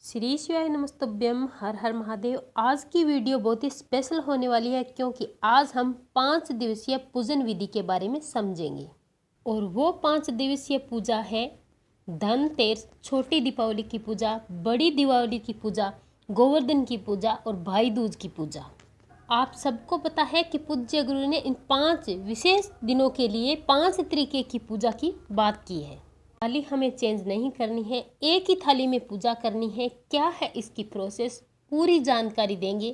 श्री शिवाय नमस्तुभ्यम, हर हर महादेव। आज की वीडियो बहुत ही स्पेशल होने वाली है क्योंकि आज हम 5 दिवसीय पूजन विधि के बारे में समझेंगे। और वो 5 दिवसीय पूजा है धनतेरस, छोटी दीपावली की पूजा, बड़ी दीपावली की पूजा, गोवर्धन की पूजा और भाई दूज की पूजा। आप सबको पता है कि पूज्य गुरु ने इन 5 विशेष दिनों के लिए 5 तरीके की पूजा की बात की है। थाली हमें चेंज नहीं करनी है, एक ही थाली में पूजा करनी है। क्या है इसकी प्रोसेस, पूरी जानकारी देंगे।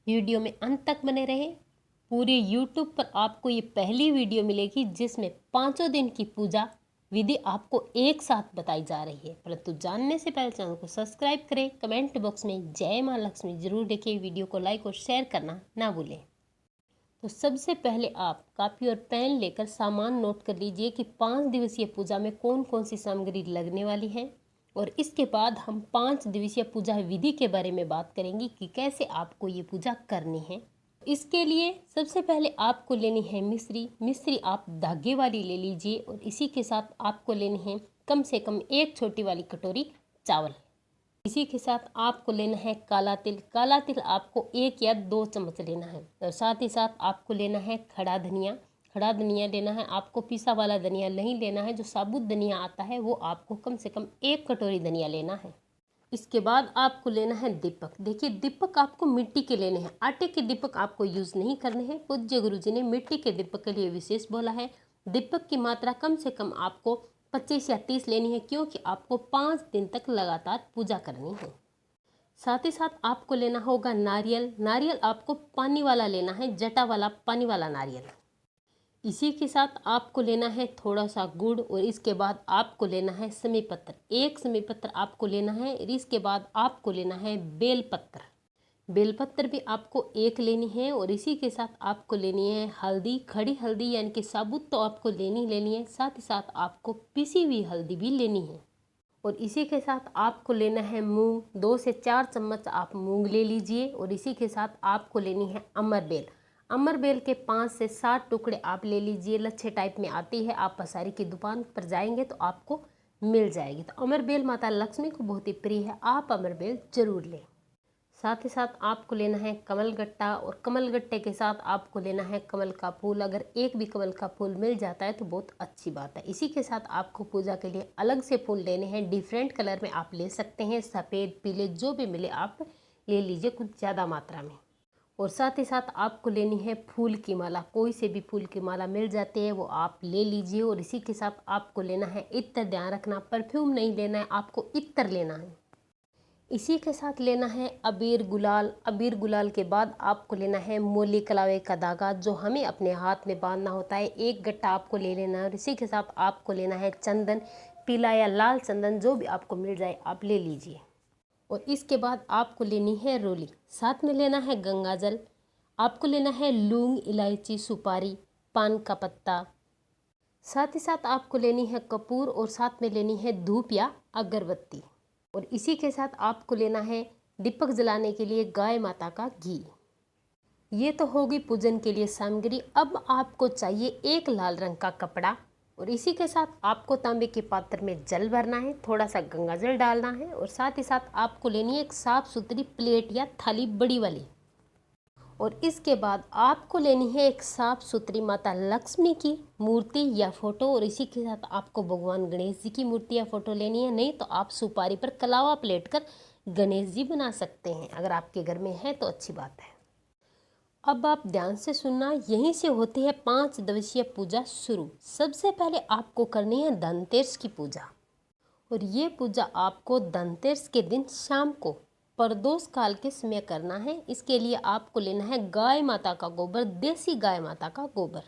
वीडियो में अंत तक बने रहे। पूरे YouTube पर आपको ये पहली वीडियो मिलेगी जिसमें 5 दिन की पूजा विधि आपको एक साथ बताई जा रही है। परंतु जानने से पहले चैनल को सब्सक्राइब करें, कमेंट बॉक्स में जय मां लक्ष्मी जरूर लिखें, वीडियो को लाइक और शेयर करना ना भूलें। तो सबसे पहले आप कॉपी और पेन लेकर सामान नोट कर लीजिए कि 5 दिवसीय पूजा में कौन कौन सी सामग्री लगने वाली है। और इसके बाद हम 5 दिवसीय पूजा विधि के बारे में बात करेंगे कि कैसे आपको ये पूजा करनी है। इसके लिए सबसे पहले आपको लेनी है मिश्री। मिश्री आप धागे वाली ले लीजिए और इसी के साथ आपको लेनी है कम से कम एक छोटी वाली कटोरी चावल। इसी के साथ आपको लेना है काला तिल। काला तिल आपको 1 या 2 चम्मच लेना है। और साथ ही साथ आपको लेना है खड़ा धनिया। खड़ा धनिया लेना है आपको, पिसा वाला धनिया नहीं लेना है। जो साबुत धनिया आता है वो आपको कम से कम 1 कटोरी धनिया लेना है। इसके बाद आपको लेना है दीपक। देखिए दीपक आपको मिट्टी के लेने हैं, आटे के दीपक आपको यूज़ नहीं करने हैं। पूज्य गुरु जी ने मिट्टी के दीपक के लिए विशेष बोला है। दीपक की मात्रा कम से कम आपको 25 या 30 लेनी है क्योंकि आपको 5 दिन तक लगातार पूजा करनी है। साथ ही साथ आपको लेना होगा नारियल। नारियल आपको पानी वाला लेना है, जटा वाला पानी वाला नारियल। इसी के साथ आपको लेना है थोड़ा सा गुड़ और इसके बाद आपको लेना है समी पत्र। 1 समी पत्र आपको लेना है। और इसके बाद आपको लेना है बेलपत्र। बेलपत्र भी आपको 1 लेनी है। और इसी के साथ आपको लेनी है हल्दी, खड़ी हल्दी यानी कि साबुत तो आपको लेनी है। साथ ही साथ आपको पिसी हुई हल्दी भी लेनी है। और इसी के साथ आपको लेना है मूंग। 2 से 4 चम्मच आप मूंग ले लीजिए। और इसी के साथ आपको लेनी है अमरबेल। अमरबेल के 5 से 7 टुकड़े आप ले लीजिए। लच्छे टाइप में आती है, आप पसारी की दुकान पर जाएंगे तो आपको मिल जाएगी। तो अमरबेल माता लक्ष्मी को बहुत ही प्रिय है, आप अमरबेल जरूर लें। साथ ही साथ आपको लेना है कमलगट्टा। और कमलगट्टे के साथ आपको लेना है कमल का फूल। अगर एक भी कमल का फूल मिल जाता है तो बहुत अच्छी बात है। इसी के साथ आपको पूजा के लिए अलग से फूल लेने हैं, डिफरेंट कलर में आप ले सकते हैं, सफ़ेद पीले जो भी मिले आप ले लीजिए कुछ ज़्यादा मात्रा में। और साथ ही साथ आपको लेनी है फूल की माला। कोई से भी फूल की माला मिल जाती है वो आप ले लीजिए। और इसी के साथ आपको लेना है इत्र। ध्यान रखना परफ्यूम नहीं लेना है, आपको इत्र लेना है। इसी के साथ लेना है अबीर गुलाल। अबीर गुलाल के बाद आपको लेना है मोली कलावे का धागा जो हमें अपने हाथ में बांधना होता है। 1 गट्टा आपको ले लेना है। और इसी के साथ आपको लेना है चंदन, पीला या लाल चंदन जो भी आपको मिल जाए आप ले लीजिए। और इसके बाद आपको लेनी है रोली। साथ में लेना है गंगा जल। आपको लेना है लौंग, इलायची, सुपारी, पान का पत्ता। साथ ही साथ आपको लेनी है कपूर और साथ में लेनी है धूप या अगरबत्ती। और इसी के साथ आपको लेना है दीपक जलाने के लिए गाय माता का घी। ये तो होगी पूजन के लिए सामग्री। अब आपको चाहिए एक लाल रंग का कपड़ा। और इसी के साथ आपको तांबे के पात्र में जल भरना है, थोड़ा सा गंगा जल डालना है। और साथ ही साथ आपको लेनी है एक साफ सुथरी प्लेट या थाली बड़ी वाली। और इसके बाद आपको लेनी है एक साफ सुथरी माता लक्ष्मी की मूर्ति या फोटो। और इसी के साथ आपको भगवान गणेश जी की मूर्ति या फोटो लेनी है। नहीं तो आप सुपारी पर कलावा प्लेट कर गणेश जी बना सकते हैं, अगर आपके घर में है तो अच्छी बात है। अब आप ध्यान से सुनना, यहीं से होती है 5 दिवसीय पूजा शुरू। सबसे पहले आपको करनी है धनतेरस की पूजा। और ये पूजा आपको धनतेरस के दिन शाम को प्रदोष काल के समय करना है। इसके लिए आपको लेना है गाय माता का गोबर, देसी गाय माता का गोबर।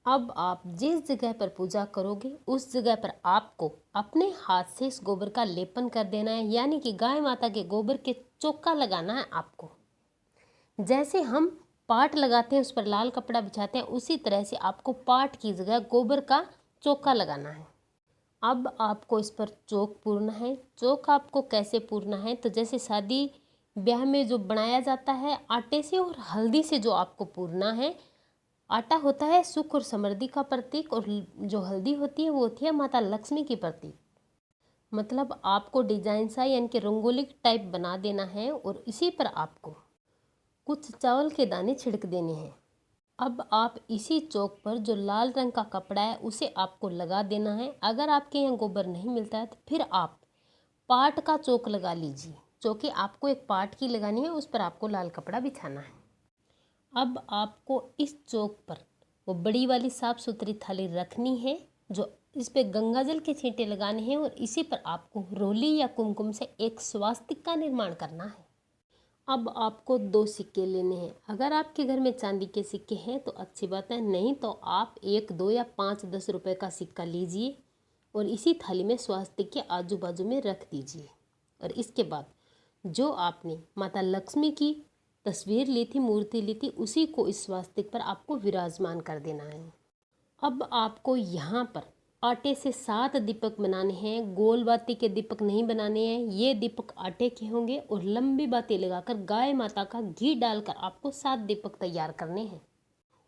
अब आप जिस जगह पर पूजा करोगे उस जगह पर आपको अपने हाथ से इस गोबर का लेपन कर देना है, यानी कि गाय माता के गोबर के चौका लगाना है आपको। जैसे हम पाट लगाते हैं उस पर लाल कपड़ा बिछाते हैं, उसी तरह से आपको पाट की जगह गोबर का चौका लगाना है। अब आपको इस पर चौक पूरना है। चौक आपको कैसे पूरना है, तो जैसे शादी ब्याह में जो बनाया जाता है आटे से और हल्दी से जो आपको पूरना है। आटा होता है सुख और समृद्धि का प्रतीक और जो हल्दी होती है वो होती है माता लक्ष्मी की प्रतीक। मतलब आपको डिजाइन सा यानी कि रंगोली टाइप बना देना है और इसी पर आपको कुछ चावल के दाने छिड़क देने हैं। अब आप इसी चौक पर जो लाल रंग का कपड़ा है उसे आपको लगा देना है। अगर आपके यहाँ गोबर नहीं मिलता है तो फिर आप पाट का चौक लगा लीजिए। चौकी आपको एक पाट की लगानी है, उस पर आपको लाल कपड़ा बिछाना है। अब आपको इस चौक पर वो बड़ी वाली साफ सुथरी थाली रखनी है, जो इस पे गंगा जल के छींटे लगाने हैं और इसी पर आपको रोली या कुमकुम से एक स्वास्तिक का निर्माण करना है। अब आपको 2 सिक्के लेने हैं। अगर आपके घर में चांदी के सिक्के हैं तो अच्छी बात है, नहीं तो आप 1, 2 या 5, 10 रुपए का सिक्का लीजिए और इसी थाली में स्वास्तिक के आजू बाजू में रख दीजिए। और इसके बाद जो आपने माता लक्ष्मी की तस्वीर ली थी, मूर्ति ली थी, उसी को इस स्वास्तिक पर आपको विराजमान कर देना है। अब आपको यहाँ पर आटे से 7 दीपक बनाने हैं। गोल बाती के दीपक नहीं बनाने हैं, ये दीपक आटे के होंगे और लंबी बाती लगाकर गाय माता का घी डालकर आपको 7 दीपक तैयार करने हैं।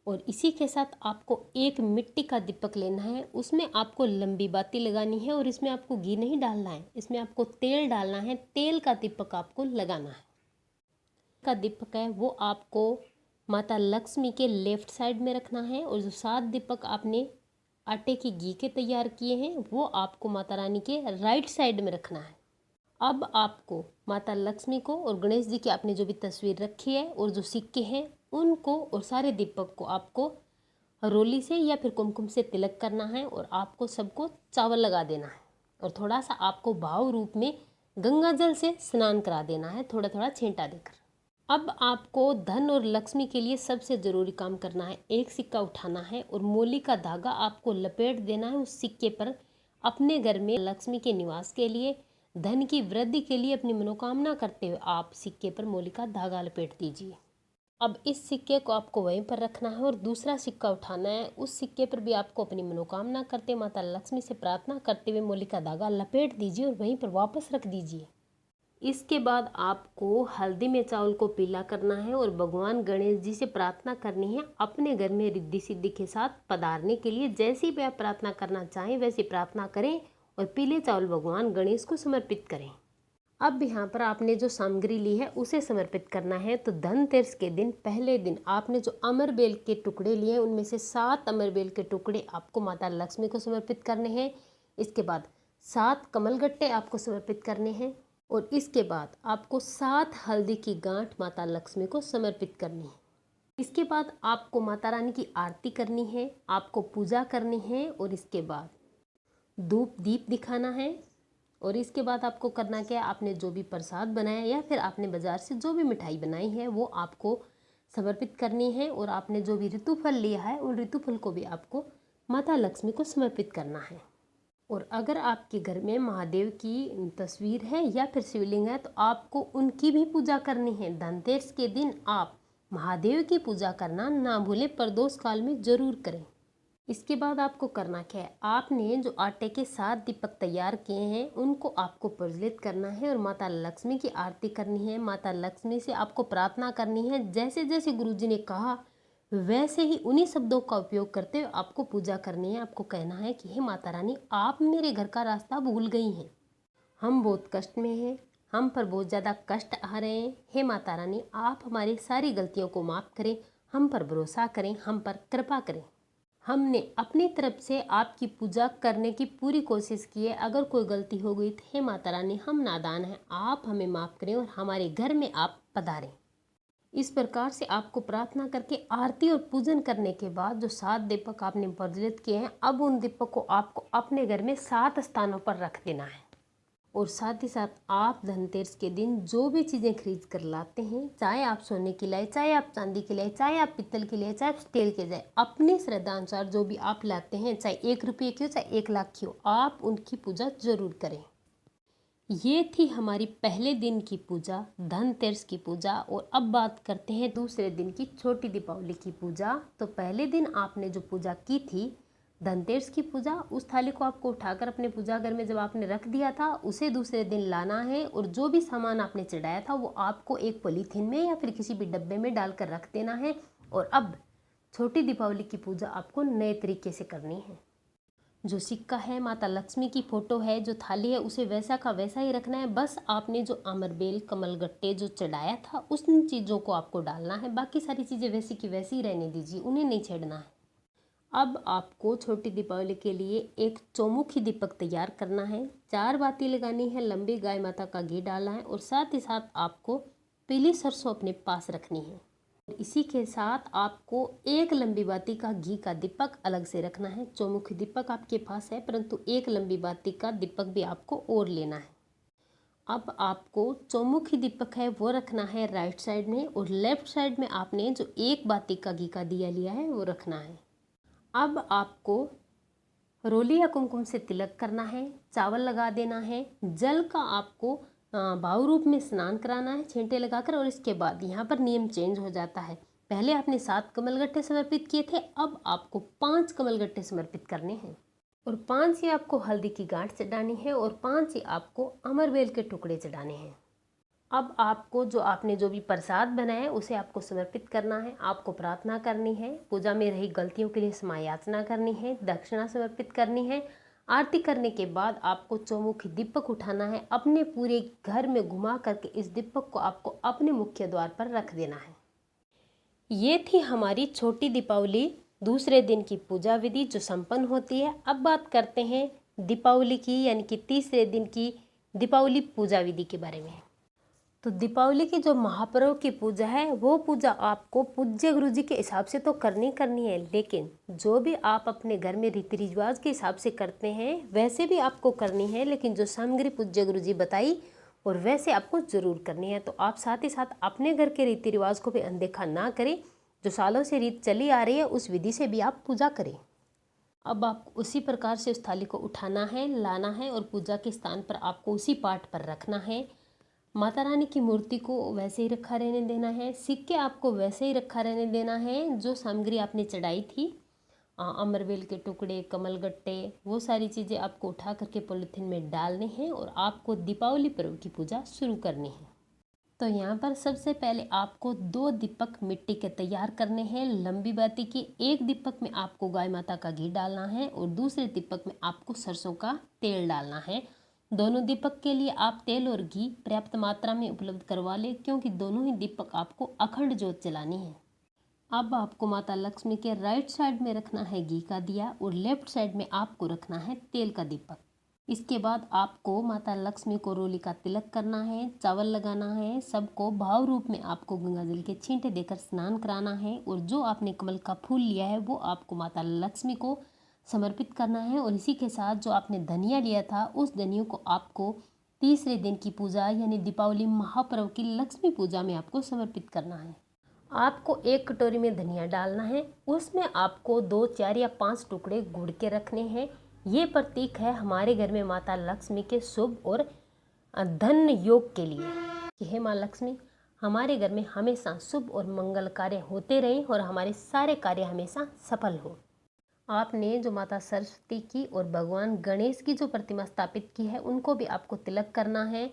और इसी के साथ आपको एक मिट्टी का दीपक लेना है, उसमें आपको लंबी बाती लगानी है और इसमें आपको घी नहीं डालना है, इसमें आपको तेल डालना है। तेल का दीपक आपको लगाना है। का दीपक है वो आपको माता लक्ष्मी के लेफ्ट साइड में रखना है और जो 7 दीपक आपने आटे की घी के तैयार किए हैं वो आपको माता रानी के राइट साइड में रखना है। अब आपको माता लक्ष्मी को और गणेश जी की आपने जो भी तस्वीर रखी है और जो सिक्के हैं उनको और सारे दीपक को आपको रोली से या फिर कुमकुम से तिलक करना है और आपको सबको चावल लगा देना है और थोड़ा सा आपको भाव रूप में गंगा जल से स्नान करा देना है, थोड़ा थोड़ा छींटा देकर। अब आपको धन और लक्ष्मी के लिए सबसे ज़रूरी काम करना है। एक सिक्का उठाना है और मोली का धागा आपको लपेट देना है उस सिक्के पर। अपने घर में लक्ष्मी के निवास के लिए, धन की वृद्धि के लिए अपनी मनोकामना करते हुए आप सिक्के पर मोली का धागा लपेट दीजिए। अब इस सिक्के को आपको वहीं पर रखना है और दूसरा सिक्का उठाना है। उस सिक्के पर भी आपको अपनी मनोकामना करते, माता लक्ष्मी से प्रार्थना करते हुए मोली का धागा लपेट दीजिए और वहीं पर वापस रख दीजिए। इसके बाद आपको हल्दी में चावल को पीला करना है और भगवान गणेश जी से प्रार्थना करनी है अपने घर में रिद्धि सिद्धि के साथ पधारने के लिए। जैसी भी आप प्रार्थना करना चाहें वैसी प्रार्थना करें और पीले चावल भगवान गणेश को समर्पित करें। अब यहाँ पर आपने जो सामग्री ली है उसे समर्पित करना है। तो धनतेरस के दिन पहले दिन आपने जो अमरबेल के टुकड़े लिए हैं उनमें से 7 अमरबेल के टुकड़े आपको माता लक्ष्मी को समर्पित करने हैं। इसके बाद 7 कमलगट्टे आपको समर्पित करने हैं और इसके बाद आपको 7 हल्दी की गांठ माता लक्ष्मी को समर्पित करनी है। इसके बाद आपको माता रानी की आरती करनी है, आपको पूजा करनी है और इसके बाद धूप दीप दिखाना है। और इसके बाद आपको करना क्या है, आपने जो भी प्रसाद बनाया या फिर आपने बाजार से जो भी मिठाई बनाई है वो आपको समर्पित करनी है। और आपने जो भी ऋतुफल लिया है उन ऋतुफल को भी आपको माता लक्ष्मी को समर्पित करना है। और अगर आपके घर में महादेव की तस्वीर है या फिर शिवलिंग है तो आपको उनकी भी पूजा करनी है। धनतेरस के दिन आप महादेव की पूजा करना ना भूलें, प्रदोष काल में जरूर करें। इसके बाद आपको करना क्या है, आपने जो आटे के 7 दीपक तैयार किए हैं उनको आपको प्रज्वलित करना है और माता लक्ष्मी की आरती करनी है। माता लक्ष्मी से आपको प्रार्थना करनी है, जैसे जैसे गुरुजी ने कहा वैसे ही उन्हीं शब्दों का उपयोग करते हुए आपको पूजा करनी है। आपको कहना है कि हे माता रानी, आप मेरे घर का रास्ता भूल गई हैं, हम बहुत कष्ट में हैं, हम पर बहुत ज़्यादा कष्ट आ रहे हैं। हे माता रानी, आप हमारी सारी गलतियों को माफ़ करें, हम पर भरोसा करें, हम पर कृपा करें। हमने अपनी तरफ से आपकी पूजा करने की पूरी कोशिश की है। अगर कोई गलती हो गई तो हे माता रानी, हम नादान हैं, आप हमें माफ़ करें और हमारे घर में आप पधारें। इस प्रकार से आपको प्रार्थना करके आरती और पूजन करने के बाद जो 7 दीपक आपने प्रज्वलित किए हैं, अब उन दीपक को आपको अपने घर में 7 स्थानों पर रख देना है। और साथ ही साथ आप धनतेरस के दिन जो भी चीज़ें खरीद कर लाते हैं, चाहे आप सोने की लाए, चाहे आप चांदी की लाए, चाहे आप पित्तल की लाए, चाहे आप स्टील के जाए, अपने श्रद्धानुसार जो भी आप लाते हैं, चाहे 1 रुपये की हो चाहे 1 लाख की हो, आप उनकी पूजा जरूर करें। ये थी हमारी पहले दिन की पूजा, धनतेरस की पूजा। और अब बात करते हैं दूसरे दिन की, छोटी दीपावली की पूजा। तो पहले दिन आपने जो पूजा की थी धनतेरस की पूजा, उस थाली को आपको उठाकर अपने पूजा घर में जब आपने रख दिया था उसे दूसरे दिन लाना है और जो भी सामान आपने चढ़ाया था वो आपको एक पॉलीथीन में या फिर किसी भी डब्बे में डालकर रख देना है। और अब छोटी दीपावली की पूजा आपको नए तरीके से करनी है। जो सिक्का है, माता लक्ष्मी की फोटो है, जो थाली है, उसे वैसा का वैसा ही रखना है। बस आपने जो अमरबेल कमलगट्टे जो चढ़ाया था उन चीज़ों को आपको डालना है। बाकी सारी चीज़ें वैसी की वैसी ही रहने दीजिए, उन्हें नहीं छेड़ना है। अब आपको छोटी दीपावली के लिए एक चौमुखी दीपक तैयार करना है। 4 बाती लगानी है, लंबी गाय माता का घी डालना है और साथ ही साथ आपको पीली सरसों अपने पास रखनी है। इसी के साथ आपको एक लंबी बाती का घी का दीपक अलग से रखना है। चौमुखी दीपक आपके पास है, परंतु एक लंबी बाती का दीपक भी आपको और लेना है। अब आपको चौमुखी दीपक है वो रखना है राइट साइड में, और लेफ्ट साइड में आपने जो एक बाती का घी का दिया लिया है वो रखना है। अब आपको रोली या कुमकुम से तिलक करना है, चावल लगा देना है, जल का आपको भाव रूप में स्नान कराना है छींटे लगाकर। और इसके बाद यहाँ पर नियम चेंज हो जाता है। पहले आपने 7 कमलगट्टे समर्पित किए थे, अब आपको 5 कमलगट्टे समर्पित करने हैं। और 5 ही आपको हल्दी की गांठ चढ़ानी है और 5 ही आपको अमरबेल के टुकड़े चढ़ाने हैं। अब आपको जो आपने जो भी प्रसाद बनाया है उसे आपको समर्पित करना है। आपको प्रार्थना करनी है, पूजा में रही गलतियों के लिए क्षमा याचना करनी है, दक्षिणा समर्पित करनी है। आरती करने के बाद आपको चौमुखी दीपक उठाना है, अपने पूरे घर में घुमा करके इस दीपक को आपको अपने मुख्य द्वार पर रख देना है। ये थी हमारी छोटी दीपावली दूसरे दिन की पूजा विधि जो संपन्न होती है। अब बात करते हैं दीपावली की, यानी कि तीसरे दिन की दीपावली पूजा विधि के बारे में। तो दीपावली की जो महापर्व की पूजा है वो पूजा आपको पूज्य गुरु जी के हिसाब से तो करनी है, लेकिन जो भी आप अपने घर में रीति रिवाज के हिसाब से करते हैं वैसे भी आपको करनी है, लेकिन जो सामग्री पूज्य गुरु जी बताई और वैसे आपको जरूर करनी है। तो आप साथ ही साथ अपने घर के रीति रिवाज को भी अनदेखा ना करें। जो सालों से रीत चली आ रही है उस विधि से भी आप पूजा करें। अब आपको उसी प्रकार से उस थाली को उठाना है, लाना है और पूजा के स्थान पर आपको उसी पाठ पर रखना है। माता रानी की मूर्ति को वैसे ही रखा रहने देना है, सिक्के आपको वैसे ही रखा रहने देना है। जो सामग्री आपने चढ़ाई थी, अमरवेल के टुकड़े, कमलगट्टे, वो सारी चीज़ें आपको उठा करके पॉलीथीन में डालने हैं और आपको दीपावली पर्व की पूजा शुरू करनी है। तो यहाँ पर सबसे पहले आपको 2 दीपक मिट्टी के तैयार करने हैं लंबी बाती की। एक दीपक में आपको गाय माता का घी डालना है और दूसरे दीपक में आपको सरसों का तेल डालना है। दोनों दीपक के लिए आप तेल और घी पर्याप्त मात्रा में उपलब्ध करवा लें, क्योंकि दोनों ही दीपक आपको अखंड ज्योत जलानी है। अब आपको माता लक्ष्मी के राइट साइड में रखना है घी का दिया और लेफ्ट साइड में आपको रखना है तेल का दीपक। इसके बाद आपको माता लक्ष्मी को रोली का तिलक करना है, चावल लगाना है, सबको भाव रूप में आपको गंगा जल के छींटे देकर स्नान कराना है। और जो आपने कमल का फूल लिया है वो आपको माता लक्ष्मी को समर्पित करना है। और इसी के साथ जो आपने धनिया लिया था उस धनिया को आपको तीसरे दिन की पूजा यानी दीपावली महापर्व की लक्ष्मी पूजा में आपको समर्पित करना है। आपको एक कटोरी में धनिया डालना है, उसमें आपको 2, 4 या 5 टुकड़े गुड़ के रखने हैं। ये प्रतीक है हमारे घर में माता लक्ष्मी के शुभ और धन योग के लिए कि हे माँ लक्ष्मी, हमारे घर में हमेशा शुभ और मंगल कार्य होते रहें और हमारे सारे कार्य हमेशा सफल हो। आपने जो माता सरस्वती की और भगवान गणेश की जो प्रतिमा स्थापित की है उनको भी आपको तिलक करना है।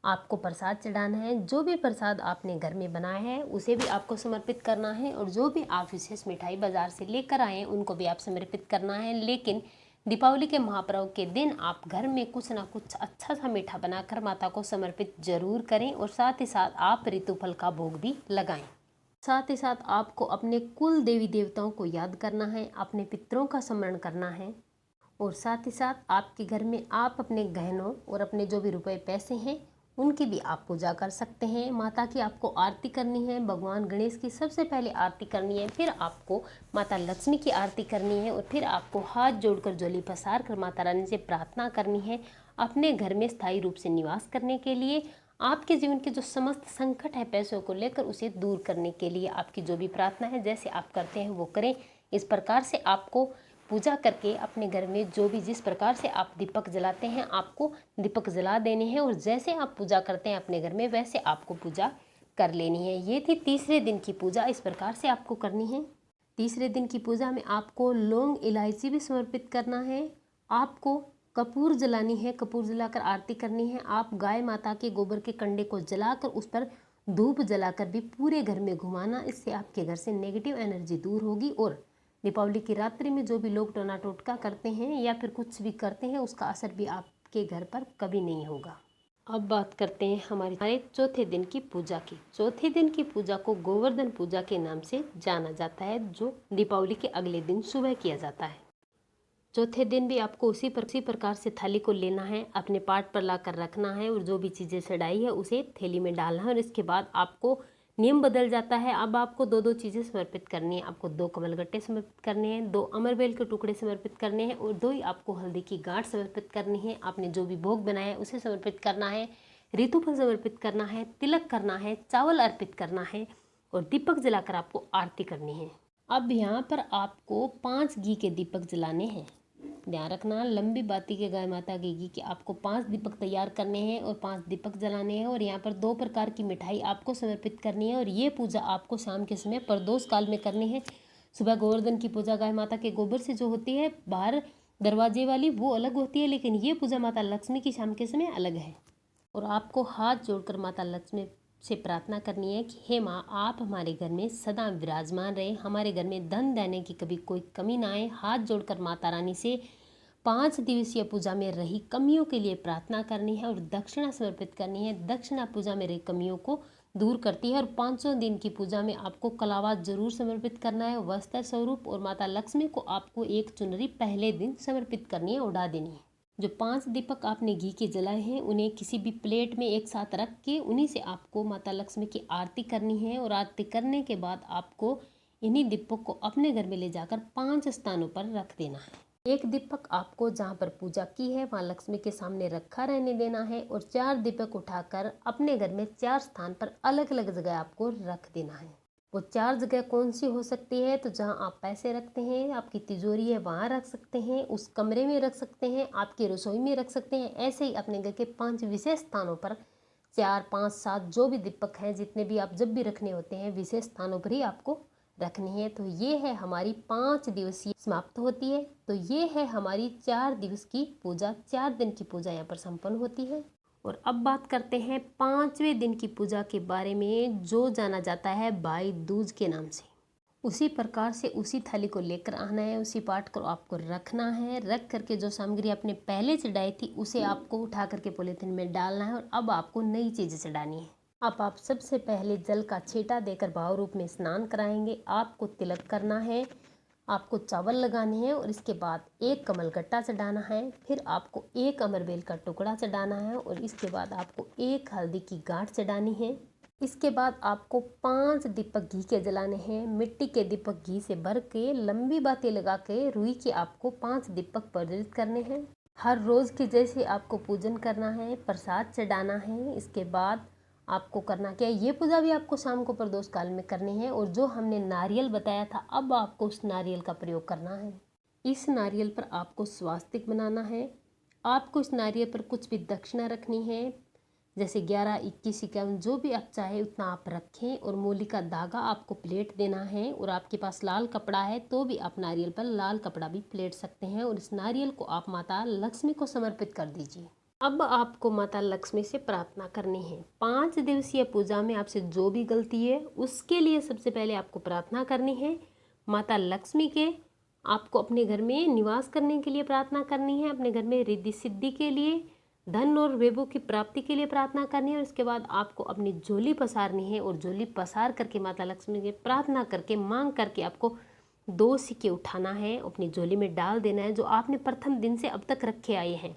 आपको प्रसाद चढ़ाना है, जो भी प्रसाद आपने घर में बनाया है उसे भी आपको समर्पित करना है। और जो भी आप विशेष मिठाई बाजार से लेकर आए हैं उनको भी आप समर्पित करना है। लेकिन दीपावली के महापर्व के दिन आप घर में कुछ ना कुछ अच्छा सा मीठा बनाकर माता को समर्पित जरूर करें और साथ ही साथ आप ऋतुफल का भोग भी लगाएं। साथ ही साथ आपको अपने कुल देवी देवताओं को याद करना है, अपने पितरों का स्मरण करना है। और साथ ही साथ आपके घर में आप अपने गहनों और अपने जो भी रुपए पैसे हैं उनकी भी आप पूजा कर सकते हैं। माता की आपको आरती करनी है, भगवान गणेश की सबसे पहले आरती करनी है, फिर आपको माता लक्ष्मी की आरती करनी है और फिर आपको हाथ जोड़कर झोली पसार कर माता रानी से प्रार्थना करनी है अपने घर में स्थायी रूप से निवास करने के लिए। आपके जीवन के जो समस्त संकट है पैसों को लेकर उसे दूर करने के लिए आपकी जो भी प्रार्थना है जैसे आप करते हैं वो करें। इस प्रकार से आपको पूजा करके अपने घर में जो भी जिस प्रकार से आप दीपक जलाते हैं आपको दीपक जला देने हैं और जैसे आप पूजा करते हैं अपने घर में वैसे आपको पूजा कर लेनी है। ये थी तीसरे दिन की पूजा, इस प्रकार से आपको करनी है। तीसरे दिन की पूजा में आपको लौंग इलायची भी समर्पित करना है। आपको कपूर जलानी है, कपूर जलाकर आरती करनी है। आप गाय माता के गोबर के कंडे को जलाकर उस पर धूप जलाकर भी पूरे घर में घुमाना, इससे आपके घर से नेगेटिव एनर्जी दूर होगी और दीपावली की रात्रि में जो भी लोग टोना टोटका करते हैं या फिर कुछ भी करते हैं, उसका असर भी आपके घर पर कभी नहीं होगा। अब बात करते हैं हमारे चौथे दिन की पूजा की। चौथे दिन की पूजा को गोवर्धन पूजा के नाम से जाना जाता है, जो दीपावली के अगले दिन सुबह किया जाता है। चौथे दिन भी आपको उसी प्रकार से थाली को लेना है, अपने पाट पर लाकर रखना है और जो भी चीज़ें चढ़ाई है उसे थैली में डालना है। और इसके बाद आपको नियम बदल जाता है। अब आपको दो दो चीज़ें समर्पित करनी है। आपको 2 कमलगट्टे समर्पित करने हैं, 2 अमरबेल के टुकड़े समर्पित करने हैं और 2 ही आपको हल्दी की गांठ समर्पित करनी है। आपने जो भी भोग बनाया है उसे समर्पित करना है, ऋतुफल समर्पित करना है, तिलक करना है, चावल अर्पित करना है और दीपक जलाकर आपको आरती करनी है। अब यहाँ पर आपको 5 घी के दीपक जलाने हैं। ध्यान रखना, लंबी बाती के गाय माता की घी के आपको 5 दीपक तैयार करने हैं और 5 दीपक जलाने हैं। और यहाँ पर 2 प्रकार की मिठाई आपको समर्पित करनी है और ये पूजा आपको शाम के समय प्रदोष काल में करनी है। सुबह गोवर्धन की पूजा गाय माता के गोबर से जो होती है बाहर दरवाजे वाली, वो अलग होती है, लेकिन ये पूजा माता लक्ष्मी की शाम के समय अलग है। और आपको हाथ जोड़कर माता लक्ष्मी से प्रार्थना करनी है कि हे माँ, आप हमारे घर में सदा विराजमान रहे, हमारे घर में धन देने की कभी कोई कमी ना आए। हाथ जोड़कर माता रानी से 5 दिवसीय पूजा में रही कमियों के लिए प्रार्थना करनी है और दक्षिणा समर्पित करनी है। दक्षिणा पूजा में रही कमियों को दूर करती है। और 500 दिन की पूजा में आपको कलावा जरूर समर्पित करना है, वस्त्र स्वरूप। और माता लक्ष्मी को आपको एक चुनरी पहले दिन समर्पित करनी है, उड़ा देनी है। जो 5 दीपक आपने घी के जलाए हैं उन्हें किसी भी प्लेट में एक साथ रख के उन्हीं से आपको माता लक्ष्मी की आरती करनी है। और आरती करने के बाद आपको इन्हीं दीपक को अपने घर में ले जाकर 5 स्थानों पर रख देना है। एक दीपक आपको जहाँ पर पूजा की है वहाँ लक्ष्मी के सामने रखा रहने देना है और 4 दीपक उठाकर अपने घर में 4 स्थान पर अलग अलग जगह आपको रख देना है। वो 4 जगह कौन सी हो सकती है? तो जहाँ आप पैसे रखते हैं, आपकी तिजोरी है वहाँ रख सकते हैं, उस कमरे में रख सकते हैं, आपकी रसोई में रख सकते हैं। ऐसे ही अपने घर के 5 विशेष स्थानों पर 4, 5, 7 जो भी दीपक हैं, जितने भी आप जब भी रखने होते हैं, विशेष स्थानों पर ही आपको रखनी है। तो ये है हमारी 5 दिवसीय समाप्त होती है। तो ये है हमारी 4 दिवस की पूजा, 4 दिन की पूजा यहाँ पर संपन्न होती है। और अब बात करते हैं 5वें दिन की पूजा के बारे में, जो जाना जाता है भाई दूज के नाम से। उसी प्रकार से उसी थाली को लेकर आना है, उसी पाठ को आपको रखना है। रख करके जो सामग्री आपने पहले चढ़ाई थी उसे आपको उठा करके पॉलीथिन में डालना है और अब आपको नई चीज़ें चढ़ानी है। अब आप सबसे पहले जल का छींटा देकर भाव रूप में स्नान कराएंगे। आपको तिलक करना है, आपको चावल लगाने हैं और इसके बाद 1 कमलगट्टा चढ़ाना है। फिर आपको 1 अमरबेल का टुकड़ा चढ़ाना है और इसके बाद आपको 1 हल्दी की गांठ चढ़ानी है। इसके बाद आपको 5 दीपक घी के जलाने हैं। मिट्टी के दीपक घी से भर के लंबी बातें लगा के रुई के आपको 5 दीपक प्रज्वलित करने हैं। हर रोज़ के जैसे आपको पूजन करना है, प्रसाद चढ़ाना है। इसके बाद आपको करना क्या है, ये पूजा भी आपको शाम को प्रदोष काल में करनी है। और जो हमने नारियल बताया था, अब आपको उस नारियल का प्रयोग करना है। इस नारियल पर आपको स्वास्तिक बनाना है। आपको इस नारियल पर कुछ भी दक्षिणा रखनी है, जैसे 11, 21, 51 जो भी आप चाहे उतना आप रखें। और मूली का धागा आपको प्लेट देना है। और आपके पास लाल कपड़ा है तो भी आप नारियल पर लाल कपड़ा भी प्लेट सकते हैं। और इस नारियल को आप माता लक्ष्मी को समर्पित कर दीजिए। अब आपको माता लक्ष्मी से प्रार्थना करनी है। 5 दिवसीय पूजा में आपसे जो भी गलती है उसके लिए सबसे पहले आपको प्रार्थना करनी है। माता लक्ष्मी के आपको अपने घर में निवास करने के लिए प्रार्थना करनी है, अपने घर में रिद्धि सिद्धि के लिए, धन और वैभव की प्राप्ति के लिए प्रार्थना करनी है। और इसके बाद आपको अपनी झोली पसारनी है और झोली पसार करके माता लक्ष्मी की प्रार्थना करके मांग करके आपको 2 सिक्के उठाना है, अपनी झोली में डाल देना है, जो आपने प्रथम दिन से अब तक रखे आए हैं।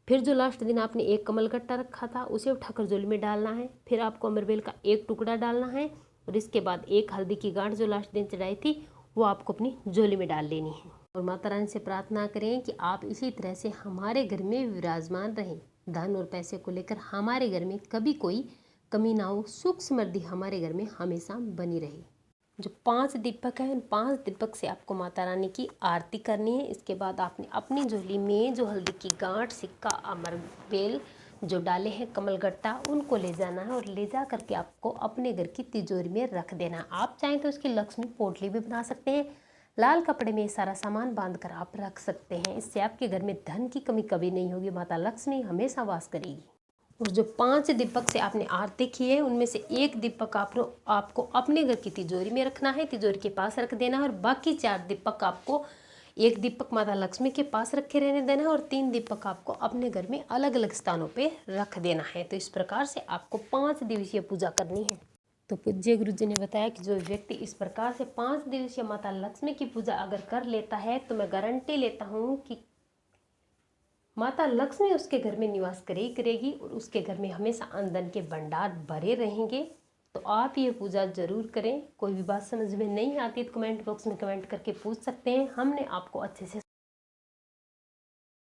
फिर जो लास्ट दिन आपने 1 कमलगट्टा रखा था उसे उठाकर झोली में डालना है। फिर आपको अमरबेल का 1 टुकड़ा डालना है और इसके बाद 1 हल्दी की गांठ जो लास्ट दिन चढ़ाई थी वो आपको अपनी झोली में डाल लेनी है। और माता रानी से प्रार्थना करें कि आप इसी तरह से हमारे घर में विराजमान रहें, धन और पैसे को लेकर हमारे घर में कभी कोई कमी ना हो, सुख समृद्धि हमारे घर में हमेशा बनी रहे। जो 5 दीपक है, उन 5 दीपक से आपको माता रानी की आरती करनी है। इसके बाद आपने अपनी झोली में जो हल्दी की गांठ, सिक्का, अमरबेल जो डाले हैं, कमलगट्टा, उनको ले जाना है और ले जा करके आपको अपने घर की तिजोरी में रख देना है। आप चाहें तो इसकी लक्ष्मी पोटली भी बना सकते हैं। लाल कपड़े में सारा सामान बांध कर आप रख सकते हैं। इससे आपके घर में धन की कमी कभी नहीं होगी, माता लक्ष्मी हमेशा वास करेगी। और जो 5 दीपक से आपने आरती की है उनमें से एक दीपक आपको अपने घर की तिजोरी में रखना है, तिजोरी के पास रख देना है, और बाकी 4 दीपक आपको, एक दीपक माता लक्ष्मी के पास रखे रहने देना है और 3 दीपक आपको अपने घर में अलग अलग स्थानों पे रख देना है। तो इस प्रकार से आपको 5 दिवसीय पूजा करनी है। तो पूज्य गुरु जी ने बताया कि जो व्यक्ति इस प्रकार से 5 दिवसीय माता लक्ष्मी की पूजा अगर कर लेता है तो मैं गारंटी लेता हूँ कि माता लक्ष्मी उसके घर में निवास करेगी और उसके घर में हमेशा आमदन के भंडार भरे रहेंगे। तो आप ये पूजा जरूर करें। कोई भी बात समझ में नहीं आती तो कमेंट बॉक्स में कमेंट करके पूछ सकते हैं, हमने आपको अच्छे से